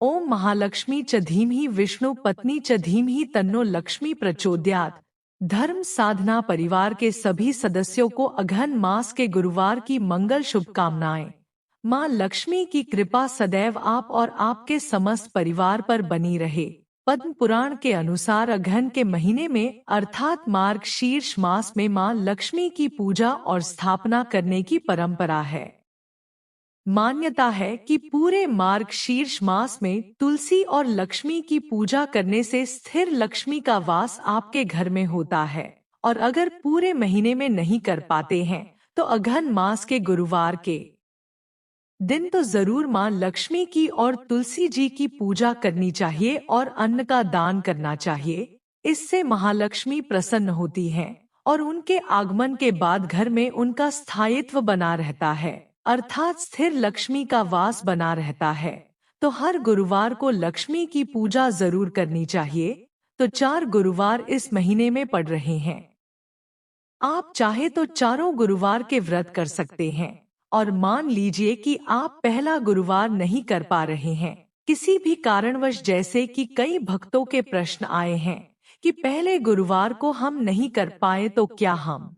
ओम महालक्ष्मी च धीमहि विष्णु पत्नी च धीमहि तन्नो लक्ष्मी प्रचोदयात्। धर्म साधना परिवार के सभी सदस्यों को अघन मास के गुरुवार की मंगल शुभकामनाएं। मां लक्ष्मी की कृपा सदैव आप और आपके समस्त परिवार पर बनी रहे। पद्म पुराण के अनुसार अघन के महीने में अर्थात मार्ग शीर्ष मास में मां लक्ष्मी की पूजा और स्थापना करने की परंपरा है। मान्यता है कि पूरे मार्ग शीर्ष मास में तुलसी और लक्ष्मी की पूजा करने से स्थिर लक्ष्मी का वास आपके घर में होता है। और अगर पूरे महीने में नहीं कर पाते हैं तो अघन मास के गुरुवार के दिन तो जरूर मां लक्ष्मी की और तुलसी जी की पूजा करनी चाहिए और अन्न का दान करना चाहिए। इससे महालक्ष्मी प्रसन्न होती हैं और उनके आगमन के बाद घर में उनका स्थायित्व बना रहता है, अर्थात स्थिर लक्ष्मी का वास बना रहता है। तो हर गुरुवार को लक्ष्मी की पूजा जरूर करनी चाहिए। तो 4 गुरुवार इस महीने में पड़ रहे हैं। आप चाहे तो चारों गुरुवार के व्रत कर सकते हैं। और मान लीजिए कि आप पहला गुरुवार नहीं कर पा रहे हैं किसी भी कारणवश, जैसे कि कई भक्तों के प्रश्न आए हैं कि पहले गुरुवार को हम नहीं कर पाए तो क्या हम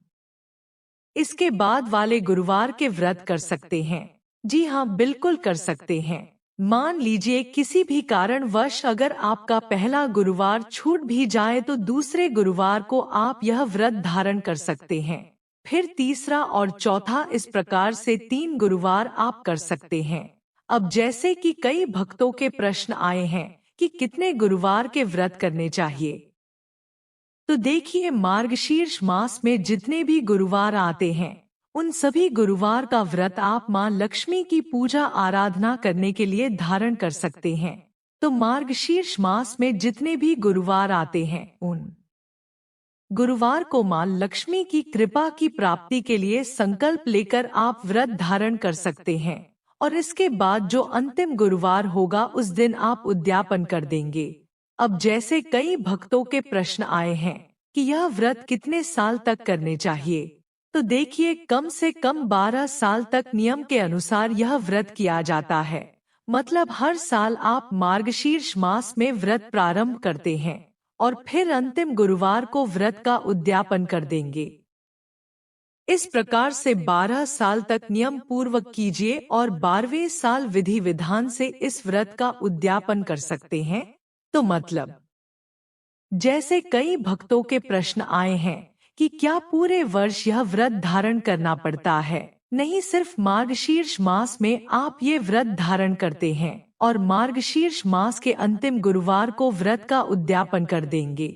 इसके बाद वाले गुरुवार के व्रत कर सकते हैं? जी हाँ, बिल्कुल कर सकते हैं। मान लीजिए किसी भी कारणवश अगर आपका पहला गुरुवार छूट भी जाए तो दूसरे गुरुवार को आप यह व्रत धारण कर सकते हैं। फिर तीसरा और चौथा, इस प्रकार से 3 गुरुवार आप कर सकते हैं। अब जैसे कि कई भक्तों के प्रश्न आए हैं कि कितने गुरुवार के व्रत करने चाहिए, तो देखिए मार्गशीर्ष मास में जितने भी गुरुवार आते हैं उन सभी गुरुवार का व्रत आप मां लक्ष्मी की पूजा आराधना करने के लिए धारण कर सकते हैं। तो मार्गशीर्ष मास में जितने भी गुरुवार आते हैं उन गुरुवार को मां लक्ष्मी की कृपा की प्राप्ति के लिए संकल्प लेकर आप व्रत धारण कर सकते हैं। और इसके बाद जो अंतिम गुरुवार होगा उस दिन आप उद्यापन कर देंगे। अब जैसे कई भक्तों के प्रश्न आए हैं कि यह व्रत कितने साल तक करने चाहिए, तो देखिए कम से कम 12 साल तक नियम के अनुसार यह व्रत किया जाता है। मतलब हर साल आप मार्गशीर्ष मास में व्रत प्रारंभ करते हैं और फिर अंतिम गुरुवार को व्रत का उद्यापन कर देंगे। इस प्रकार से 12 साल तक नियम पूर्वक कीजिए और 12वें साल विधि विधान से इस व्रत का उद्यापन कर सकते हैं। तो मतलब जैसे कई भक्तों के प्रश्न आए हैं कि क्या पूरे वर्ष यह व्रत धारण करना पड़ता है? नहीं, सिर्फ मार्गशीर्ष मास में आप ये व्रत धारण करते हैं और मार्गशीर्ष मास के अंतिम गुरुवार को व्रत का उद्यापन कर देंगे।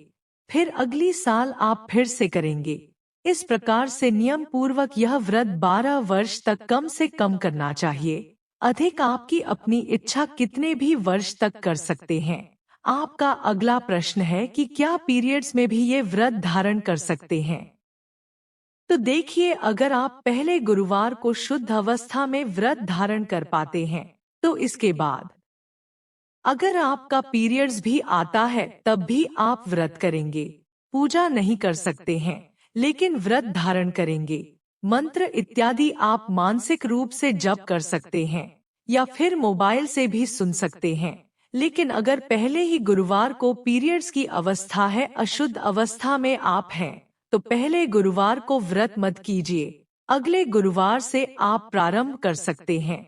फिर अगली साल आप फिर से करेंगे। इस प्रकार से नियम पूर्वक यह व्रत 12 वर्ष तक कम से कम करना चाहिए। अधिक आपकी अपनी इच्छा कितने भी वर्ष तक कर सकते हैं। आपका अगला प्रश्न है कि क्या पीरियड्स में भी ये व्रत धारण कर सकते हैं? तो देखिए, अगर आप पहले गुरुवार को शुद्ध अवस्था में व्रत धारण कर पाते हैं तो इसके बाद अगर आपका पीरियड्स भी आता है तब भी आप व्रत करेंगे। पूजा नहीं कर सकते हैं लेकिन व्रत धारण करेंगे। मंत्र इत्यादि आप मानसिक रूप से जप कर सकते हैं या फिर मोबाइल से भी सुन सकते हैं। लेकिन अगर पहले ही गुरुवार को पीरियड्स की अवस्था है, अशुद्ध अवस्था में आप हैं, तो पहले गुरुवार को व्रत मत कीजिए। अगले गुरुवार से आप प्रारंभ कर सकते हैं।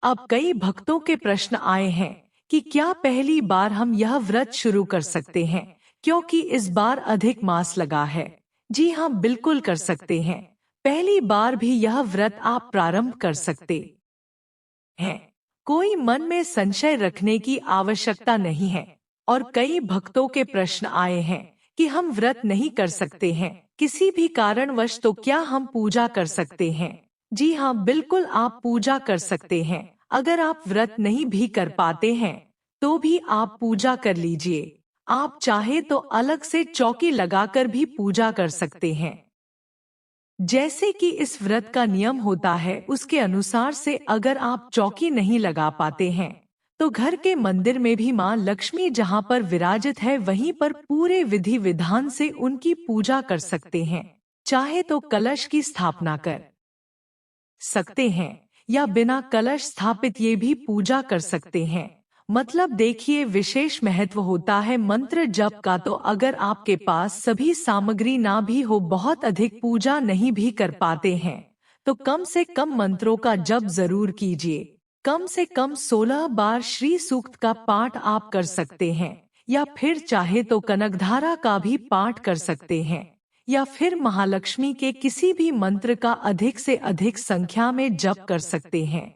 अब कई भक्तों के प्रश्न आए हैं कि क्या पहली बार हम यह व्रत शुरू कर सकते हैं क्योंकि इस बार अधिक मास लगा है? जी हाँ, बिल्कुल कर सकते हैं। पहली बार भी यह व्रत आप प्रारंभ कर सकते हैं। कोई मन में संशय रखने की आवश्यकता नहीं है। और कई भक्तों के प्रश्न आए हैं कि हम व्रत नहीं कर सकते हैं किसी भी कारणवश, तो क्या हम पूजा कर सकते हैं? जी हाँ, बिल्कुल आप पूजा कर सकते हैं। अगर आप व्रत नहीं भी कर पाते हैं तो भी आप पूजा कर लीजिए। आप चाहे तो अलग से चौकी लगाकर भी पूजा कर सकते हैं। जैसे कि इस व्रत का नियम होता है उसके अनुसार से अगर आप चौकी नहीं लगा पाते हैं तो घर के मंदिर में भी मां लक्ष्मी जहां पर विराजित है वहीं पर पूरे विधि विधान से उनकी पूजा कर सकते हैं। चाहे तो कलश की स्थापना कर सकते हैं या बिना कलश स्थापित ये भी पूजा कर सकते हैं। मतलब देखिए विशेष महत्व होता है मंत्र जप का। तो अगर आपके पास सभी सामग्री ना भी हो, बहुत अधिक पूजा नहीं भी कर पाते हैं, तो कम से कम मंत्रों का जप जरूर कीजिए। कम से कम 16 बार श्री सूक्त का पाठ आप कर सकते हैं, या फिर चाहे तो कनकधारा का भी पाठ कर सकते हैं, या फिर महालक्ष्मी के किसी भी मंत्र का अधिक से अधिक संख्या में जप कर सकते हैं।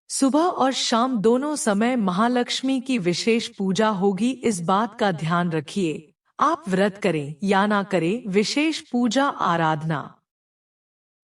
सुबह और शाम दोनों समय महालक्ष्मी की विशेष पूजा होगी, इस बात का ध्यान रखिए। आप व्रत करें या ना करें, विशेष पूजा आराधना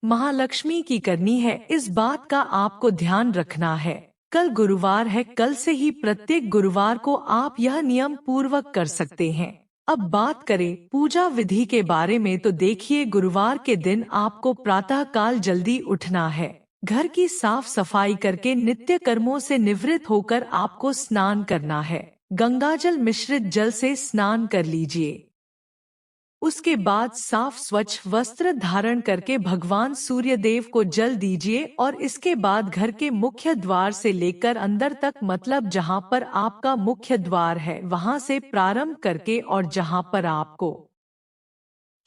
महालक्ष्मी की करनी है, इस बात का आपको ध्यान रखना है। कल गुरुवार है, कल से ही प्रत्येक गुरुवार को आप यह नियम पूर्वक कर सकते हैं। अब बात करें पूजा विधि के बारे में, तो देखिए गुरुवार के दिन आपको प्रातः काल जल्दी उठना है। घर की साफ सफाई करके नित्य कर्मों से निवृत्त होकर आपको स्नान करना है। गंगाजल मिश्रित जल से स्नान कर लीजिए। उसके बाद साफ स्वच्छ वस्त्र धारण करके भगवान सूर्य देव को जल दीजिए, और इसके बाद घर के मुख्य द्वार से लेकर अंदर तक, मतलब जहां पर आपका मुख्य द्वार है वहां से प्रारंभ करके और जहां पर आपको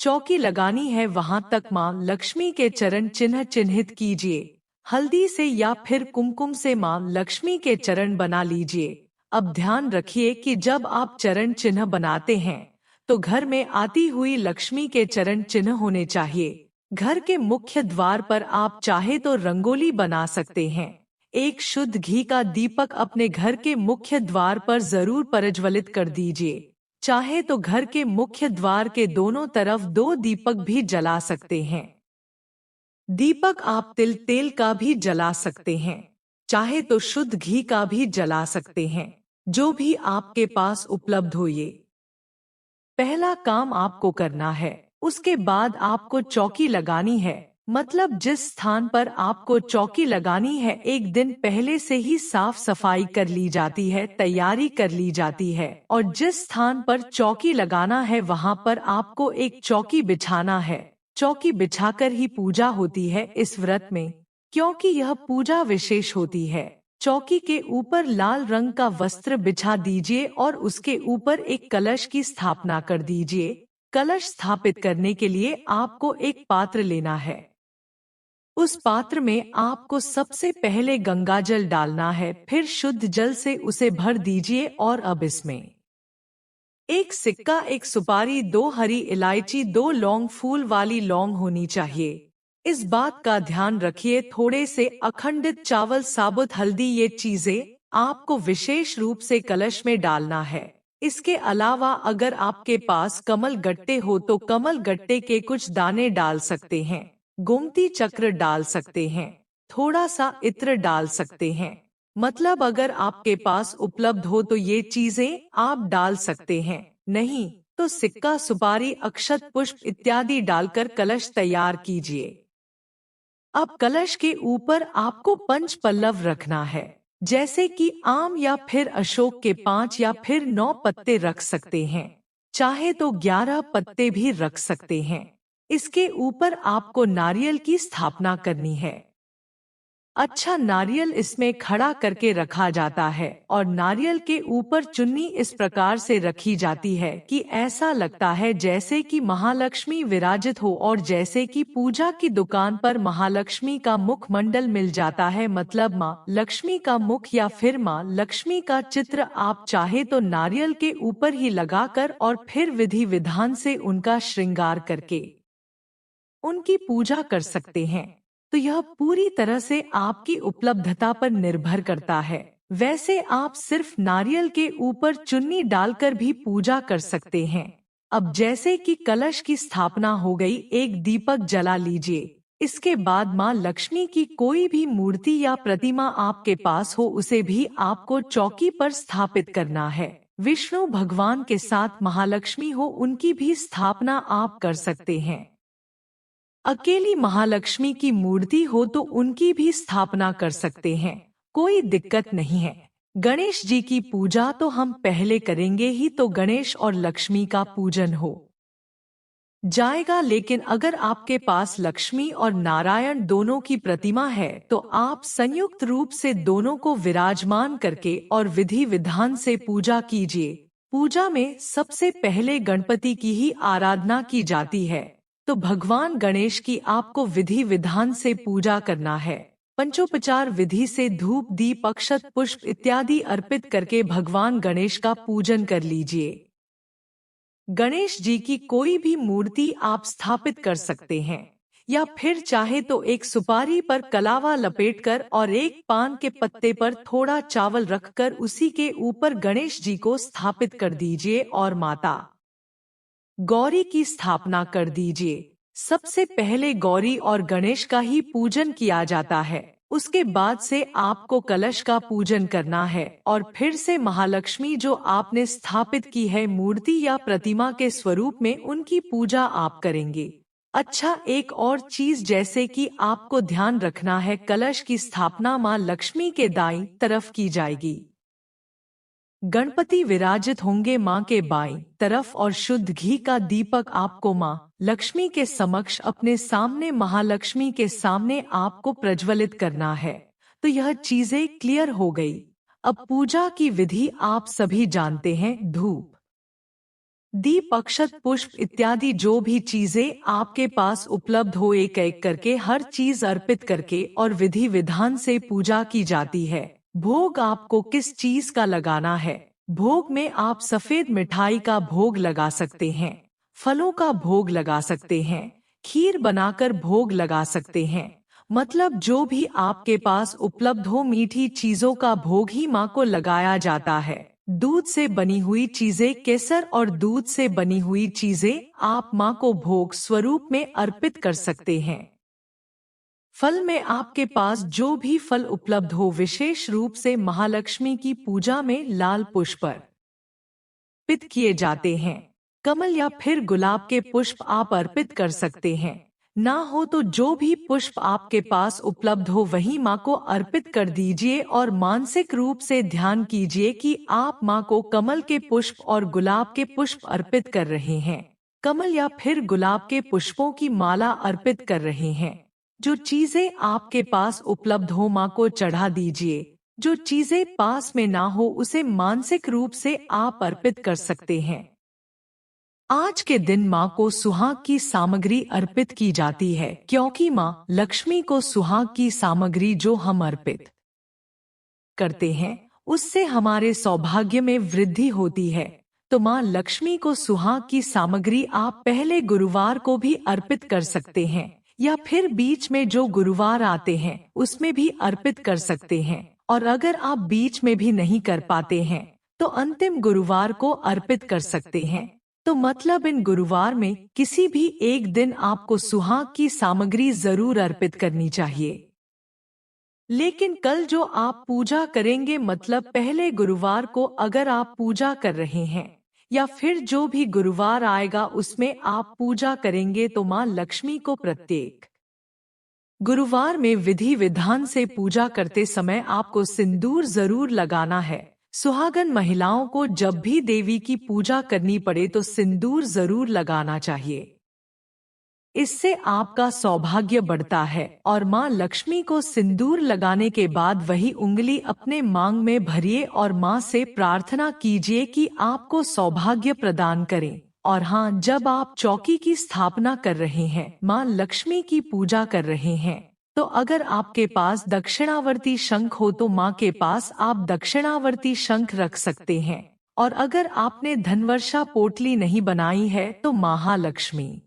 चौकी लगानी है वहां तक मां लक्ष्मी के चरण चिन्ह चिन्हित कीजिए। हल्दी से या फिर कुमकुम से मां लक्ष्मी के चरण बना लीजिए। अब ध्यान रखिए कि जब आप चरण चिन्ह बनाते हैं तो घर में आती हुई लक्ष्मी के चरण चिन्ह होने चाहिए। घर के मुख्य द्वार पर आप चाहे तो रंगोली बना सकते हैं। एक शुद्ध घी का दीपक अपने घर के मुख्य द्वार पर जरूर प्रज्वलित कर दीजिए। चाहे तो घर के मुख्य द्वार के दोनों तरफ 2 दीपक भी जला सकते हैं। दीपक आप तिल तेल का भी जला सकते हैं, चाहे तो शुद्ध घी का भी जला सकते हैं, जो भी आपके पास उपलब्ध हो। ये पहला काम आपको करना है। उसके बाद आपको चौकी लगानी है, मतलब जिस स्थान पर आपको चौकी लगानी है एक दिन पहले से ही साफ सफाई कर ली जाती है, तैयारी कर ली जाती है, और जिस स्थान पर चौकी लगाना है वहां पर आपको एक चौकी बिछाना है। चौकी बिछाकर ही पूजा होती है इस व्रत में, क्योंकि यह पूजा विशेष होती है। चौकी के ऊपर लाल रंग का वस्त्र बिछा दीजिए और उसके ऊपर एक कलश की स्थापना कर दीजिए। कलश स्थापित करने के लिए आपको एक पात्र लेना है। उस पात्र में आपको सबसे पहले गंगाजल डालना है, फिर शुद्ध जल से उसे भर दीजिए, और अब इसमें एक सिक्का, एक सुपारी, 2 हरी इलायची, 2 लौंग, फूल वाली लौंग होनी चाहिए। इस बात का ध्यान रखिए। थोड़े से अखंडित चावल, साबुत हल्दी, ये चीजें आपको विशेष रूप से कलश में डालना है। इसके अलावा अगर आपके पास कमल गट्टे हो तो कमल गट्टे के कुछ दाने डाल सकते हैं, गोमती चक्र डाल सकते हैं, थोड़ा सा इत्र डाल सकते हैं। मतलब अगर आपके पास उपलब्ध हो तो ये चीजें आप डाल सकते हैं, नहीं तो सिक्का, सुपारी, अक्षत, पुष्प इत्यादि डालकर कलश तैयार कीजिए। अब कलश के ऊपर आपको पंच पल्लव रखना है, जैसे कि आम या फिर अशोक के 5 या फिर 9 पत्ते रख सकते हैं, चाहे तो 11 पत्ते भी रख सकते हैं। इसके ऊपर आपको नारियल की स्थापना करनी है। अच्छा नारियल इसमें खड़ा करके रखा जाता है, और नारियल के ऊपर चुन्नी इस प्रकार से रखी जाती है कि ऐसा लगता है जैसे कि महालक्ष्मी विराजित हो, और जैसे कि पूजा की दुकान पर महालक्ष्मी का मुखमंडल मिल जाता है, मतलब माँ लक्ष्मी का मुख या फिर माँ लक्ष्मी का चित्र आप चाहे तो नारियल के ऊपर ही लगाकर और फिर विधि विधान से उनका श्रृंगार करके उनकी पूजा कर सकते हैं। तो यह पूरी तरह से आपकी उपलब्धता पर निर्भर करता है। वैसे आप सिर्फ नारियल के ऊपर चुन्नी डालकर भी पूजा कर सकते हैं। अब जैसे कि कलश की स्थापना हो गई, एक दीपक जला लीजिए। इसके बाद माँ लक्ष्मी की कोई भी मूर्ति या प्रतिमा आपके पास हो उसे भी आपको चौकी पर स्थापित करना है। विष्णु भगवान के साथ महालक्ष्मी हो उनकी भी स्थापना आप कर सकते हैं। अकेली महालक्ष्मी की मूर्ति हो तो उनकी भी स्थापना कर सकते हैं, कोई दिक्कत नहीं है। गणेश जी की पूजा तो हम पहले करेंगे ही, तो गणेश और लक्ष्मी का पूजन हो। जाएगा। लेकिन अगर आपके पास लक्ष्मी और नारायण दोनों की प्रतिमा है तो आप संयुक्त रूप से दोनों को विराजमान करके और विधि विधान से पूजा कीजिए। पूजा में सबसे पहले गणपति की ही आराधना की जाती है, तो भगवान गणेश की आपको विधि विधान से पूजा करना है। पंचोपचार विधि से धूप दीप अक्षत पुष्प इत्यादि अर्पित करके भगवान गणेश का पूजन कर लीजिए। गणेश जी की कोई भी मूर्ति आप स्थापित कर सकते हैं, या फिर चाहे तो एक सुपारी पर कलावा लपेटकर और एक पान के पत्ते पर थोड़ा चावल रखकर उसी के ऊपर गणेश जी को स्थापित कर दीजिए और माता गौरी की स्थापना कर दीजिए। सबसे पहले गौरी और गणेश का ही पूजन किया जाता है, उसके बाद से आपको कलश का पूजन करना है और फिर से महालक्ष्मी जो आपने स्थापित की है मूर्ति या प्रतिमा के स्वरूप में उनकी पूजा आप करेंगे। अच्छा, एक और चीज जैसे कि आपको ध्यान रखना है, कलश की स्थापना माँ लक्ष्मी के दाईं तरफ की जाएगी। गणपति विराजित होंगे मां के बाईं तरफ और शुद्ध घी का दीपक आपको मां लक्ष्मी के समक्ष अपने सामने महालक्ष्मी के सामने आपको प्रज्वलित करना है। तो यह चीजें क्लियर हो गई। अब पूजा की विधि आप सभी जानते हैं। धूप दीप अक्षत पुष्प इत्यादि जो भी चीजें आपके पास उपलब्ध हो एक एक करके हर चीज अर्पित करके और विधि विधान से पूजा की जाती है। भोग आपको किस चीज का लगाना है? भोग में आप सफेद मिठाई का भोग लगा सकते हैं, फलों का भोग लगा सकते हैं, खीर बनाकर भोग लगा सकते हैं। मतलब जो भी आपके पास उपलब्ध हो मीठी चीजों का भोग ही माँ को लगाया जाता है। दूध से बनी हुई चीजें, केसर और दूध से बनी हुई चीजें आप माँ को भोग स्वरूप में अर्पित कर सकते हैं। फल में आपके पास जो भी फल उपलब्ध हो, विशेष रूप से महालक्ष्मी की पूजा में लाल पुष्प अर्पित किए जाते हैं। कमल या फिर गुलाब के पुष्प आप अर्पित कर सकते हैं। ना हो तो जो भी पुष्प आपके पास उपलब्ध हो वही माँ को अर्पित कर दीजिए और मानसिक रूप से ध्यान कीजिए कि आप माँ को कमल के पुष्प और गुलाब के पुष्प अर्पित कर रहे हैं। कमल या फिर गुलाब के पुष्पों की माला अर्पित कर रहे हैं। जो चीजें आपके पास उपलब्ध हो माँ को चढ़ा दीजिए। जो चीजें पास में ना हो उसे मानसिक रूप से आप अर्पित कर सकते हैं। आज के दिन माँ को सुहाग की सामग्री अर्पित की जाती है, क्योंकि माँ लक्ष्मी को सुहाग की सामग्री जो हम अर्पित करते हैं उससे हमारे सौभाग्य में वृद्धि होती है। तो माँ लक्ष्मी को सुहाग की सामग्री आप पहले गुरुवार को भी अर्पित कर सकते हैं, या फिर बीच में जो गुरुवार आते हैं उसमें भी अर्पित कर सकते हैं। और अगर आप बीच में भी नहीं कर पाते हैं तो अंतिम गुरुवार को अर्पित कर सकते हैं। तो मतलब इन गुरुवार में किसी भी एक दिन आपको सुहाग की सामग्री जरूर अर्पित करनी चाहिए। लेकिन कल जो आप पूजा करेंगे, मतलब पहले गुरुवार को अगर आप पूजा कर रहे हैं या फिर जो भी गुरुवार आएगा उसमें आप पूजा करेंगे, तो माँ लक्ष्मी को प्रत्येक गुरुवार में विधि विधान से पूजा करते समय आपको सिंदूर जरूर लगाना है। सुहागन महिलाओं को जब भी देवी की पूजा करनी पड़े तो सिंदूर जरूर लगाना चाहिए। इससे आपका सौभाग्य बढ़ता है। और माँ लक्ष्मी को सिंदूर लगाने के बाद वही उंगली अपने मांग में भरिए और माँ से प्रार्थना कीजिए कि आपको सौभाग्य प्रदान करें। और हाँ, जब आप चौकी की स्थापना कर रहे हैं, माँ लक्ष्मी की पूजा कर रहे हैं, तो अगर आपके पास दक्षिणावर्ती शंख हो तो माँ के पास आप दक्षिणावर्ती शंख रख सकते हैं। और अगर आपने धनवर्षा पोटली नहीं बनाई है तो महालक्ष्मी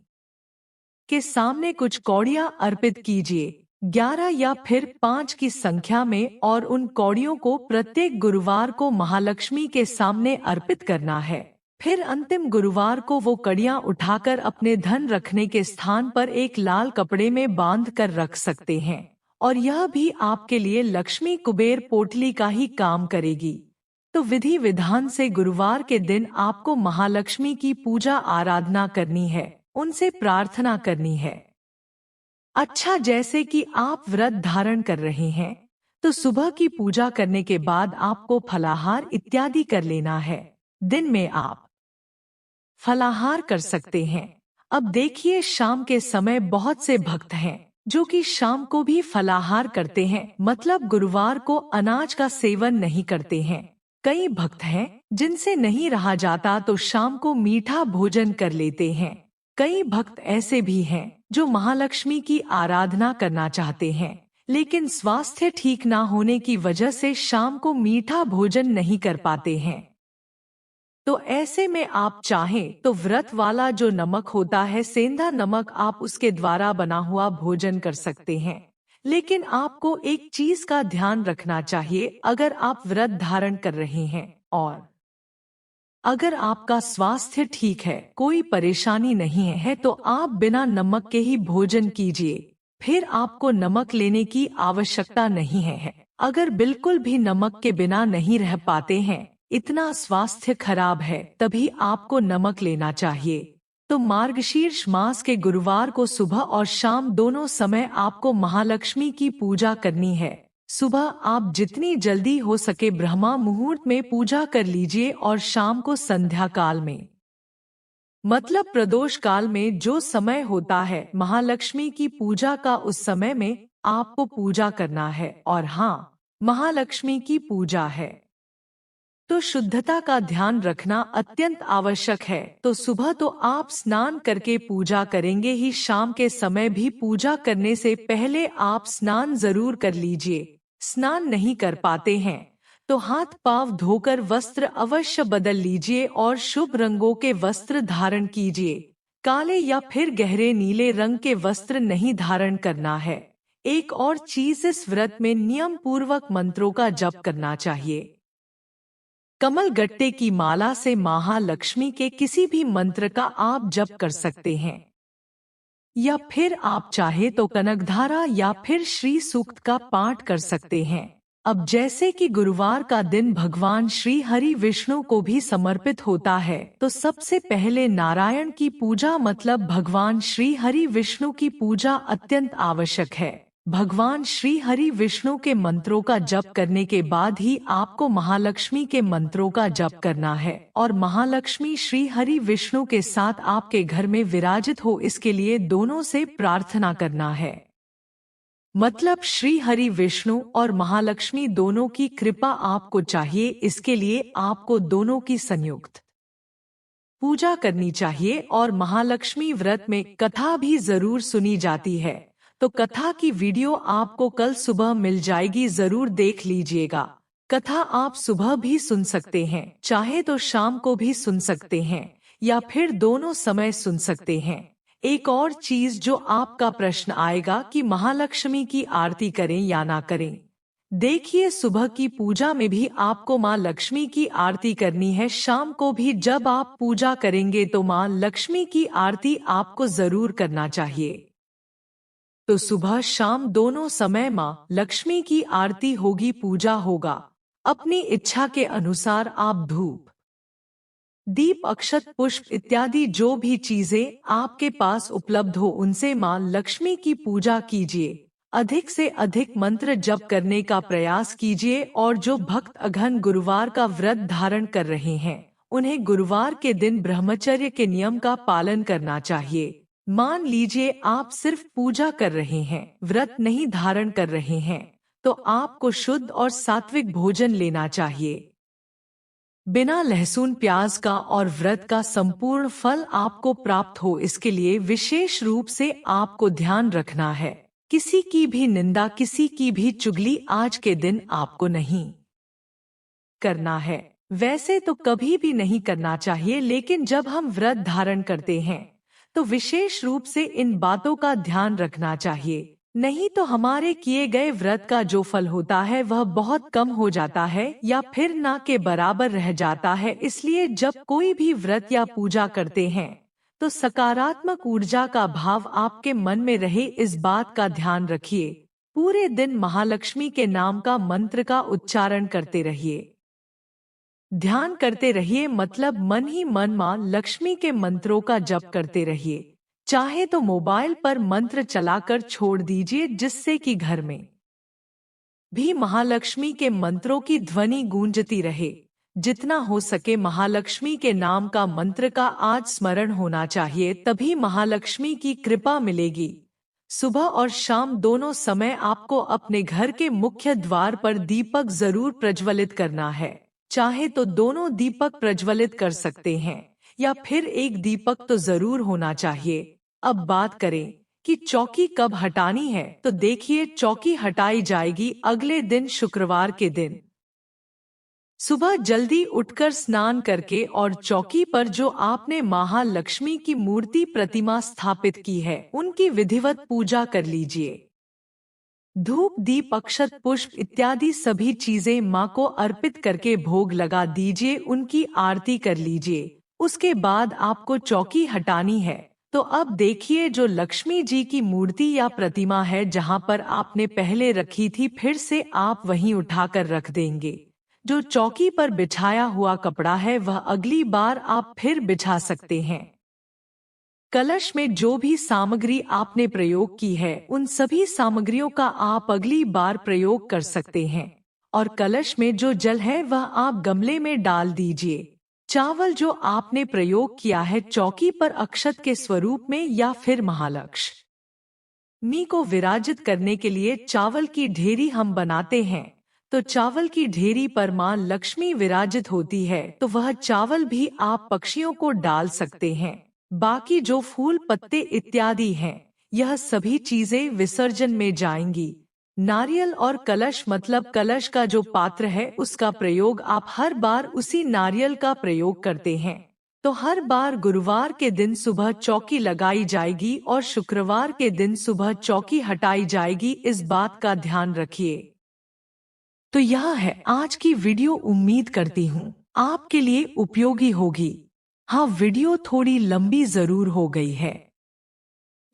के सामने कुछ कौड़ियां अर्पित कीजिए, 11 या फिर 5 की संख्या में, और उन कौड़ियों को प्रत्येक गुरुवार को महालक्ष्मी के सामने अर्पित करना है। फिर अंतिम गुरुवार को वो कड़ियां उठाकर अपने धन रखने के स्थान पर एक लाल कपड़े में बांध कर रख सकते हैं, और यह भी आपके लिए लक्ष्मी कुबेर पोटली का ही काम करेगी। तो विधि विधान से गुरुवार के दिन आपको महालक्ष्मी की पूजा आराधना करनी है, उनसे प्रार्थना करनी है। अच्छा, जैसे कि आप व्रत धारण कर रहे हैं तो सुबह की पूजा करने के बाद आपको फलाहार इत्यादि कर लेना है। दिन में आप फलाहार कर सकते हैं। अब देखिए, शाम के समय बहुत से भक्त हैं जो कि शाम को भी फलाहार करते हैं, मतलब गुरुवार को अनाज का सेवन नहीं करते हैं। कई भक्त हैं जिनसे नहीं रहा जाता तो शाम को मीठा भोजन कर लेते हैं। कई भक्त ऐसे भी हैं जो महालक्ष्मी की आराधना करना चाहते हैं, लेकिन स्वास्थ्य ठीक ना होने की वजह से शाम को मीठा भोजन नहीं कर पाते हैं। तो ऐसे में आप चाहें तो व्रत वाला जो नमक होता है, सेंधा नमक, आप उसके द्वारा बना हुआ भोजन कर सकते हैं। लेकिन आपको एक चीज का ध्यान रखना चाहिए, अगर आप व्रत धारण कर रहे हैं और अगर आपका स्वास्थ्य ठीक है, कोई परेशानी नहीं है, तो आप बिना नमक के ही भोजन कीजिए। फिर आपको नमक लेने की आवश्यकता नहीं है। अगर बिल्कुल भी नमक के बिना नहीं रह पाते हैं, इतना स्वास्थ्य खराब है, तभी आपको नमक लेना चाहिए। तो मार्गशीर्ष मास के गुरुवार को सुबह और शाम दोनों समय आपको महालक्ष्मी की पूजा करनी है। सुबह आप जितनी जल्दी हो सके ब्रह्मा मुहूर्त में पूजा कर लीजिए और शाम को संध्या काल में, मतलब प्रदोष काल में जो समय होता है महालक्ष्मी की पूजा का, उस समय में आपको पूजा करना है। और हाँ, महालक्ष्मी की पूजा है तो शुद्धता का ध्यान रखना अत्यंत आवश्यक है। तो सुबह तो आप स्नान करके पूजा करेंगे ही, शाम के समय भी पूजा करने से पहले आप स्नान जरूर कर लीजिए। स्नान नहीं कर पाते हैं तो हाथ पांव धोकर वस्त्र अवश्य बदल लीजिए और शुभ रंगों के वस्त्र धारण कीजिए। काले या फिर गहरे नीले रंग के वस्त्र नहीं धारण करना है। एक और चीज, इस व्रत में नियम पूर्वक मंत्रों का जप करना चाहिए। कमल गट्टे की माला से महालक्ष्मी के किसी भी मंत्र का आप जप कर सकते हैं, या फिर आप चाहे तो कनकधारा या फिर श्री सूक्त का पाठ कर सकते हैं। अब जैसे कि गुरुवार का दिन भगवान श्री हरि विष्णु को भी समर्पित होता है, तो सबसे पहले नारायण की पूजा, मतलब भगवान श्री हरि विष्णु की पूजा अत्यंत आवश्यक है। भगवान श्री हरि विष्णु के मंत्रों का जप करने के बाद ही आपको महालक्ष्मी के मंत्रों का जप करना है, और महालक्ष्मी श्री हरि विष्णु के साथ आपके घर में विराजित हो, इसके लिए दोनों से प्रार्थना करना है। मतलब श्री हरि विष्णु और महालक्ष्मी दोनों की कृपा आपको चाहिए। इसके लिए आपको दोनों की संयुक्त पूजा करनी चाहिए। और महालक्ष्मी व्रत में कथा भी जरूर सुनी जाती है, तो कथा की वीडियो आपको कल सुबह मिल जाएगी, जरूर देख लीजिएगा। कथा आप सुबह भी सुन सकते हैं, चाहे तो शाम को भी सुन सकते हैं, या फिर दोनों समय सुन सकते हैं। एक और चीज जो आपका प्रश्न आएगा कि महालक्ष्मी की आरती करें या ना करें। देखिए, सुबह की पूजा में भी आपको माँ लक्ष्मी की आरती करनी है। शाम को भी जब आप पूजा करेंगे तो माँ लक्ष्मी की आरती आपको जरूर करना चाहिए। तो सुबह शाम दोनों समय माँ लक्ष्मी की आरती होगी, पूजा होगा। अपनी इच्छा के अनुसार आप धूप, दीप, अक्षत, पुष्प इत्यादि जो भी चीजें आपके पास उपलब्ध हो, उनसे माँ लक्ष्मी की पूजा कीजिए। अधिक से अधिक मंत्र जप करने का प्रयास कीजिए। और जो भक्त अघन गुरुवार का व्रत धारण कर रहे हैं, उन्हें गुरुवार के दिन ब्रह्मचर्य के नियम का पालन करना चाहिए। मान लीजिए आप सिर्फ पूजा कर रहे हैं, व्रत नहीं धारण कर रहे हैं, तो आपको शुद्ध और सात्विक भोजन लेना चाहिए, बिना लहसुन प्याज का, और व्रत का संपूर्ण फल आपको प्राप्त हो। इसके लिए विशेष रूप से आपको ध्यान रखना है, किसी की भी निंदा, किसी की भी चुगली आज के दिन आपको नहीं करना है। वैसे तो कभी भी नहीं करना चाहिए, लेकिन जब हम व्रत धारण करते हैं तो विशेष रूप से इन बातों का ध्यान रखना चाहिए। नहीं तो हमारे किए गए व्रत का जो फल होता है वह बहुत कम हो जाता है या फिर ना के बराबर रह जाता है। इसलिए जब कोई भी व्रत या पूजा करते हैं तो सकारात्मक ऊर्जा का भाव आपके मन में रहे, इस बात का ध्यान रखिए। पूरे दिन महालक्ष्मी के नाम का मंत्र का उच्चारण करते रहिए, ध्यान करते रहिए, मतलब मन ही मन माँ लक्ष्मी के मंत्रों का जप करते रहिए। चाहे तो मोबाइल पर मंत्र चलाकर छोड़ दीजिए, जिससे कि घर में भी महालक्ष्मी के मंत्रों की ध्वनि गूंजती रहे। जितना हो सके महालक्ष्मी के नाम का मंत्र का आज स्मरण होना चाहिए, तभी महालक्ष्मी की कृपा मिलेगी। सुबह और शाम दोनों समय आपको अपने घर के मुख्य द्वार पर दीपक जरूर प्रज्वलित करना है। चाहे तो दोनों दीपक प्रज्वलित कर सकते हैं या फिर एक दीपक तो जरूर होना चाहिए। अब बात करें कि चौकी कब हटानी है, तो देखिए चौकी हटाई जाएगी अगले दिन शुक्रवार के दिन सुबह जल्दी उठकर स्नान करके और चौकी पर जो आपने महालक्ष्मी की मूर्ति प्रतिमा स्थापित की है उनकी विधिवत पूजा कर लीजिए। धूप दीप अक्षत पुष्प इत्यादि सभी चीजें माँ को अर्पित करके भोग लगा दीजिए, उनकी आरती कर लीजिए। उसके बाद आपको चौकी हटानी है। तो अब देखिए जो लक्ष्मी जी की मूर्ति या प्रतिमा है जहाँ पर आपने पहले रखी थी, फिर से आप वहीं उठाकर रख देंगे। जो चौकी पर बिछाया हुआ कपड़ा है वह अगली बार आप फिर बिछा सकते हैं। कलश में जो भी सामग्री आपने प्रयोग की है उन सभी सामग्रियों का आप अगली बार प्रयोग कर सकते हैं। और कलश में जो जल है वह आप गमले में डाल दीजिए। चावल जो आपने प्रयोग किया है चौकी पर अक्षत के स्वरूप में या फिर महालक्ष्मी को विराजित करने के लिए चावल की ढेरी हम बनाते हैं। तो चावल की ढेरी पर मां लक्ष्मी विराजित होती है, तो वह चावल भी आप पक्षियों को डाल सकते हैं। बाकी जो फूल पत्ते इत्यादि हैं, यह सभी चीजें विसर्जन में जाएंगी। नारियल और कलश मतलब कलश का जो पात्र है उसका प्रयोग आप हर बार उसी नारियल का प्रयोग करते हैं। तो हर बार गुरुवार के दिन सुबह चौकी लगाई जाएगी और शुक्रवार के दिन सुबह चौकी हटाई जाएगी, इस बात का ध्यान रखिए। तो यह है आज की वीडियो, उम्मीद करती हूँ आपके लिए उपयोगी होगी। हाँ, वीडियो थोड़ी लंबी जरूर हो गई है,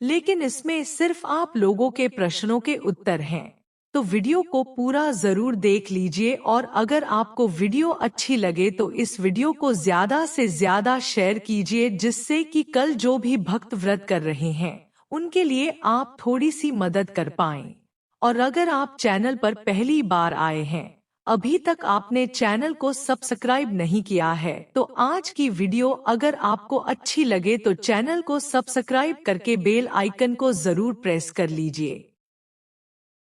लेकिन इसमें सिर्फ आप लोगों के प्रश्नों के उत्तर हैं। तो वीडियो को पूरा जरूर देख लीजिए और अगर आपको वीडियो अच्छी लगे तो इस वीडियो को ज्यादा से ज्यादा शेयर कीजिए, जिससे कि कल जो भी भक्त व्रत कर रहे हैं उनके लिए आप थोड़ी सी मदद कर पाएं। और अगर आप चैनल पर पहली बार आए हैं, अभी तक आपने चैनल को सब्सक्राइब नहीं किया है, तो आज की वीडियो अगर आपको अच्छी लगे तो चैनल को सब्सक्राइब करके बेल आइकन को जरूर प्रेस कर लीजिए।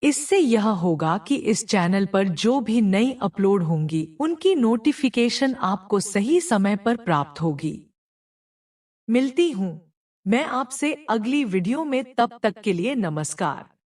इससे यह होगा कि इस चैनल पर जो भी नई अपलोड होंगी उनकी नोटिफिकेशन आपको सही समय पर प्राप्त होगी। मिलती हूँ मैं आपसे अगली वीडियो में, तब तक के लिए नमस्कार।